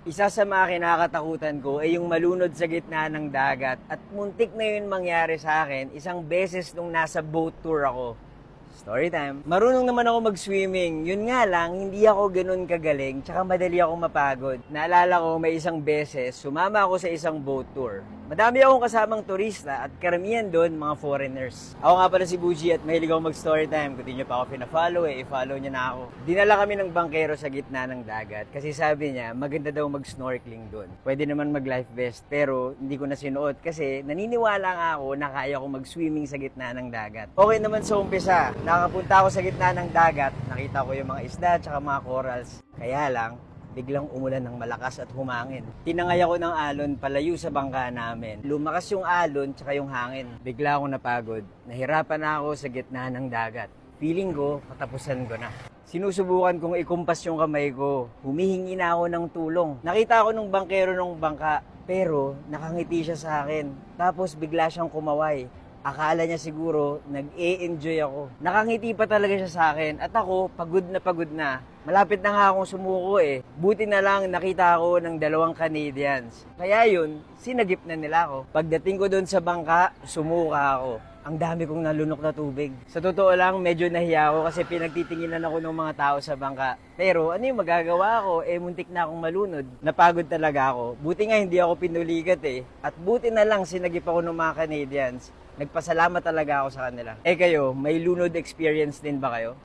Isa sa mga kinakatakutan ko ay yung malunod sa gitna ng dagat at muntik na yun mangyari sa akin isang beses nung nasa boat tour ako. Story time. Marunong naman ako mag-swimming. Yun nga lang, hindi ako ganun kagaling, tsaka madali ako mapagod. Naalala ko may isang beses, sumama ako sa isang boat tour. Madami akong kasamang turista at karamihan doon mga foreigners. Ako nga pala si Buji at mahilig ako mag-story time. Kung di nyo pa ako pina-follow i-follow nyo na ako. Dinala kami ng bangkero sa gitna ng dagat kasi sabi niya maganda daw mag-snorkeling doon. Pwede naman mag-life vest pero hindi ko na sinuot kasi naniniwala nga ako na kaya ko mag-swimming sa gitna ng dagat. Okay naman sa umpisa, nakapunta ako sa gitna ng dagat, nakita ko yung mga isda at mga corals. Kaya lang, biglang umulan ng malakas at humangin. Tinangay ako ng alon palayo sa bangka namin. Lumakas yung alon tsaka yung hangin. Bigla akong napagod. Nahirapan na ako sa gitna ng dagat. Feeling ko, katapusan ko na. Sinusubukan kong ikumpas yung kamay ko. Humihingi na ako ng tulong. Nakita ako nung bangkero ng bangka, pero nakangiti siya sa akin. Tapos bigla siyang kumaway. Akala niya siguro nag-e-enjoy ako. Nakangiti pa talaga siya sa akin at ako pagod na pagod na. Malapit na nga akong sumuko eh. Buti na lang nakita ako ng 2 Canadians. Kaya yun, sinagip na nila ako. Pagdating ko doon sa bangka, sumuka ako. Ang dami kong nalunok na tubig. Sa totoo lang, medyo nahiya ako kasi pinagtitinginan ako ng mga tao sa bangka. Pero ano yung magagawa ko? Muntik na akong malunod. Napagod talaga ako. Buti nga hindi ako pinulikat eh. At buti na lang sinagip ako ng mga Canadians. Nagpasalamat talaga ako sa kanila. Kayo, may lunod experience din ba kayo?